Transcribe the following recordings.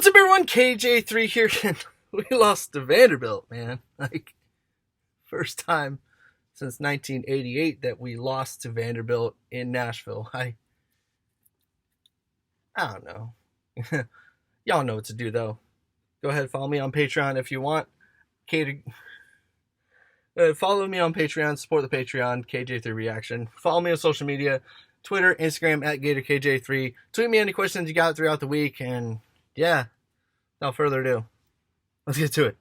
What's up, everyone? KJ3 here, and we lost to Vanderbilt, man. Like, first time since 1988 that we lost to Vanderbilt in Nashville. I don't know. Y'all know what to do, though. Go ahead, follow me on Patreon if you want. Follow me on Patreon, support the Patreon, KJ3 Reaction. Follow me on social media, Twitter, Instagram, at GatorKJ3. Tweet me any questions you got throughout the week, and yeah, without further ado, let's get to it.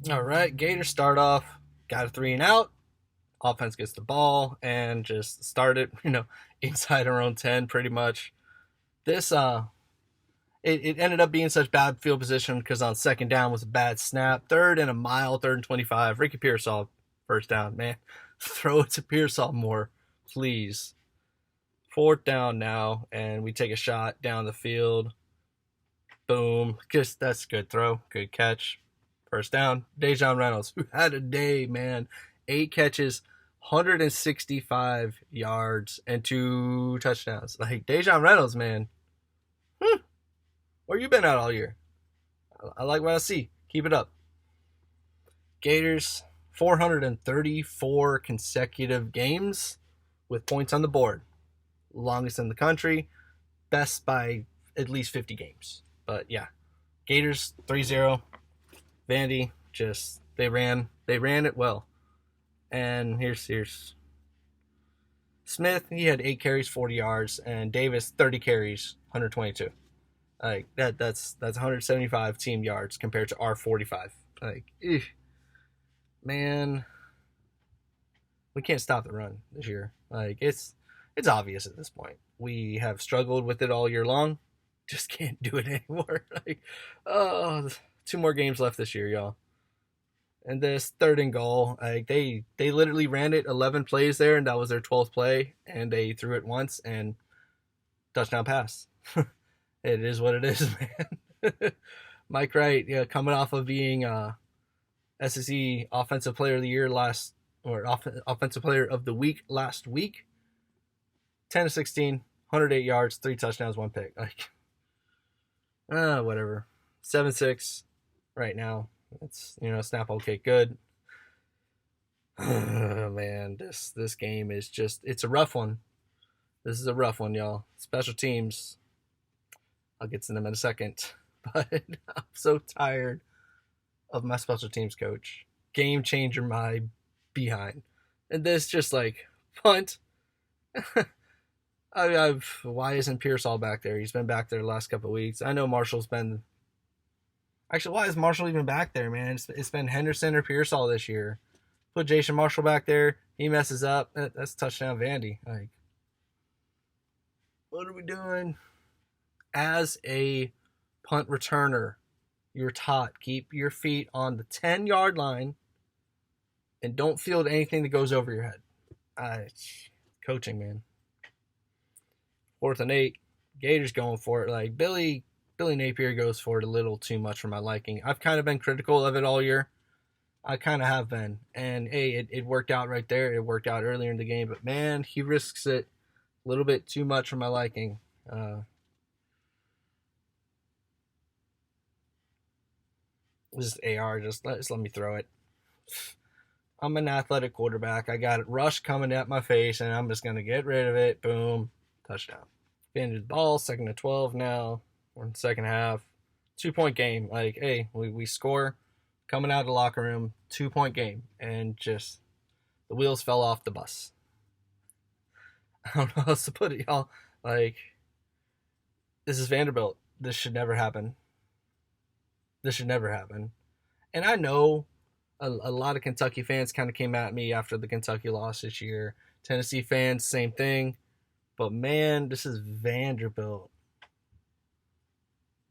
All right, Gators start off, got a 3 and out. Offense gets the ball and just started, inside our own 10 pretty much. This, it ended up being such bad field position because on second down was a bad snap. Third and 25. Ricky Pearsall, first down, man. Throw it to Pearsall more, please. Fourth down now, and we take a shot down the field. Boom. Just that's a good throw. Good catch. First down. Dejon Reynolds, who had a day, man. 8 catches, 165 yards, and 2 touchdowns. Like, Dejon Reynolds, man. Where you been at all year? I like what I see. Keep it up. Gators, 434 consecutive games with points on the board. Longest in the country. Best by at least 50 games. But yeah, Gators 3-0. Vandy just they ran it well. And here's Smith. He had 8 carries, 40 yards, and Davis 30 carries, 122. Like that's 175 team yards compared to our 45. Like, man, we can't stop the run this year. Like it's obvious at this point. We have struggled with it all year long. Just can't do it anymore. Like, 2 more games left this year, y'all. And this 3rd and goal, like they literally ran it 11 plays there, and that was their 12th play, and they threw it once and touchdown pass. It is what it is, man. Mike Wright, coming off of being SEC Offensive Player of the Year Offensive Player of the Week last week. 10-16, 108 yards, 3 touchdowns, 1 pick. Like, whatever. 7-6 right now. It's, snap okay, good. Man, this game is just, it's a rough one. This is a rough one, y'all. Special teams, I'll get to them in a second. But I'm so tired of my special teams coach. Game changer my behind. And this just like, punt. Why isn't Pearsall back there? He's been back there the last couple of weeks. I know Marshall's been... Actually, why is Marshall even back there, man? It's been Henderson or Pearsall this year. Put Jason Marshall back there. He messes up. That's touchdown Vandy. Like, what are we doing? As a punt returner, you're taught, keep your feet on the 10-yard line and don't field anything that goes over your head. Coaching, man. 4th and 8. Gators going for it. Like, Billy Napier goes for it a little too much for my liking. I've kind of been critical of it all year. I kind of have been. And, hey, it worked out right there. It worked out earlier in the game. But, man, he risks it a little bit too much for my liking. Just AR, just let me throw it. I'm an athletic quarterback. I got Rush coming at my face, and I'm just going to get rid of it. Boom. Touchdown. Banded the ball, 2nd and 12 now. We're in the second half. 2-point game. Like, hey, we score. Coming out of the locker room, 2-point game. And just the wheels fell off the bus. I don't know how else to put it, y'all. Like, this is Vanderbilt. This should never happen. And I know a lot of Kentucky fans kind of came at me after the Kentucky loss this year. Tennessee fans, same thing. But, man, this is Vanderbilt.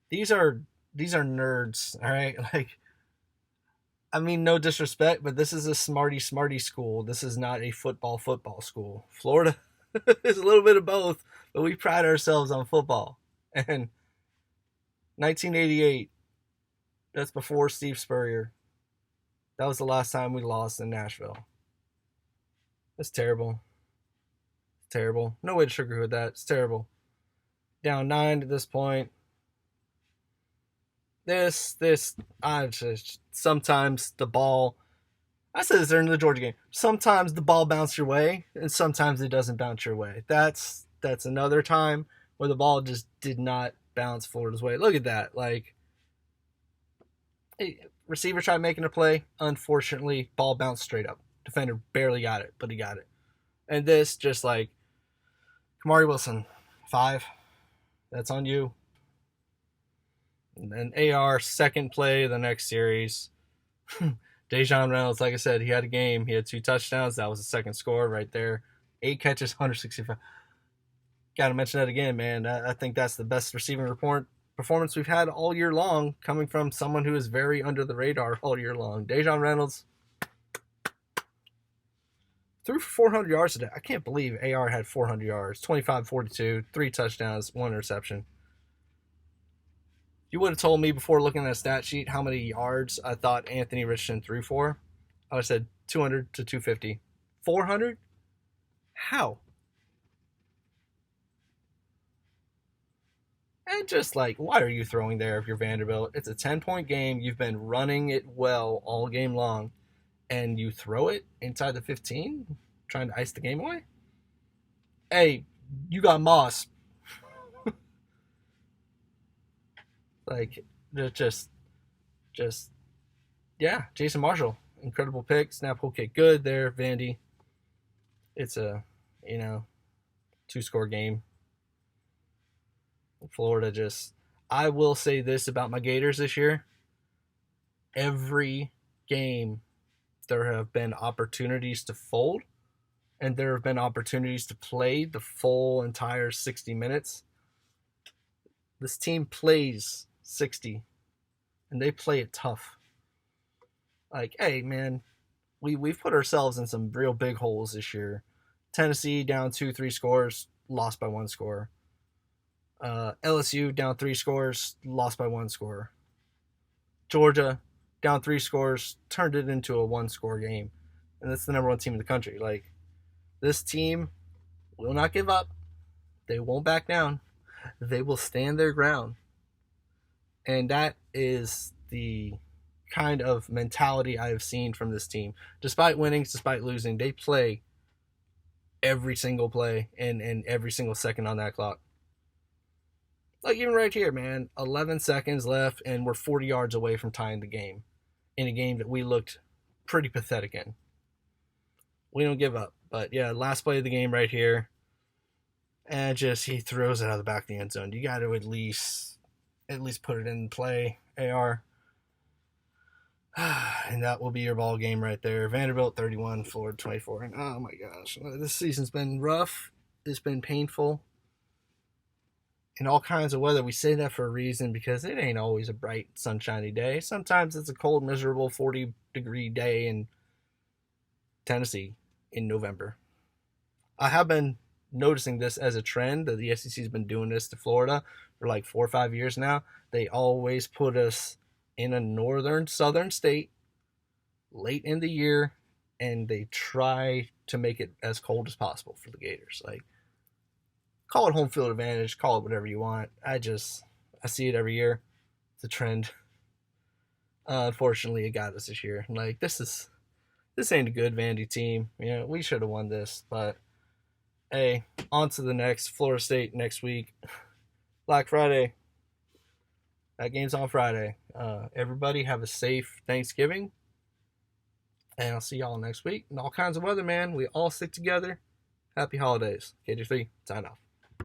These are nerds, all right? Like, I mean, no disrespect, but this is a smarty school. This is not a football school. Florida is a little bit of both, but we pride ourselves on football. And 1988, that's before Steve Spurrier. That was the last time we lost in Nashville. That's terrible. Terrible. No way to sugarcoat that. It's terrible. Down 9 at this point. I just sometimes the ball. I said this during the Georgia game. Sometimes the ball bounces your way, and sometimes it doesn't bounce your way. That's another time where the ball just did not bounce Florida's way. Look at that. Like, receiver tried making a play. Unfortunately, ball bounced straight up. Defender barely got it, but he got it. And this just like Kamari Wilson, 5. That's on you. And then AR, second play of the next series. Dejon Reynolds, like I said, he had a game. He had 2 touchdowns. That was the second score right there. 8 catches, 165. Got to mention that again, man. I think that's the best receiving performance we've had all year long, coming from someone who is very under the radar all year long. Dejon Reynolds threw for 400 yards today. I can't believe AR had 400 yards, 25-42, 3 touchdowns, 1 interception. You would have told me before looking at a stat sheet how many yards I thought Anthony Richardson threw for. I would have said 200 to 250. 400? How? And just like, why are you throwing there if you're Vanderbilt? It's a 10-point game. You've been running it well all game long. And you throw it inside the 15, trying to ice the game away? Hey, you got Moss. Like, just, yeah, Jason Marshall, incredible pick. Snap, hole kick, good there, Vandy. It's a, 2-score game. Florida I will say this about my Gators this year. Every game, there have been opportunities to fold, and there have been opportunities to play the full entire 60 minutes. This team plays 60, and they play it tough. Like, hey, man, we've put ourselves in some real big holes this year. Tennessee down 2-3 scores, lost by 1 score. LSU down 3 scores, lost by 1 score. Georgia down 3 scores, turned it into a 1-score game. And that's the number 1 team in the country. Like, this team will not give up. They won't back down. They will stand their ground. And that is the kind of mentality I have seen from this team. Despite winnings, despite losing, they play every single play and every single second on that clock. Like, even right here, man, 11 seconds left, and we're 40 yards away from tying the game in a game that we looked pretty pathetic in. We don't give up. But, yeah, last play of the game right here. And he throws it out of the back of the end zone. You got to at least put it in play, AR. And that will be your ball game right there. Vanderbilt 31, Florida 24. And oh my gosh, this season's been rough. It's been painful. In all kinds of weather. We say that for a reason, because it ain't always a bright, sunshiny day. Sometimes it's a cold, miserable 40-degree day in Tennessee in November. I have been noticing this as a trend that the SEC has been doing this to Florida for like 4 or 5 years now. They always put us in a southern state late in the year, and they try to make it as cold as possible for the Gators. Like, call it home field advantage, call it whatever you want. I see it every year. It's a trend. Unfortunately, it got us this year. Like, this ain't a good Vandy team. We should have won this, but hey, on to the next. Florida State next week. Black Friday. That game's on Friday. Everybody have a safe Thanksgiving. And I'll see y'all next week. In all kinds of weather, man. We all stick together. Happy holidays. KJ3, sign off.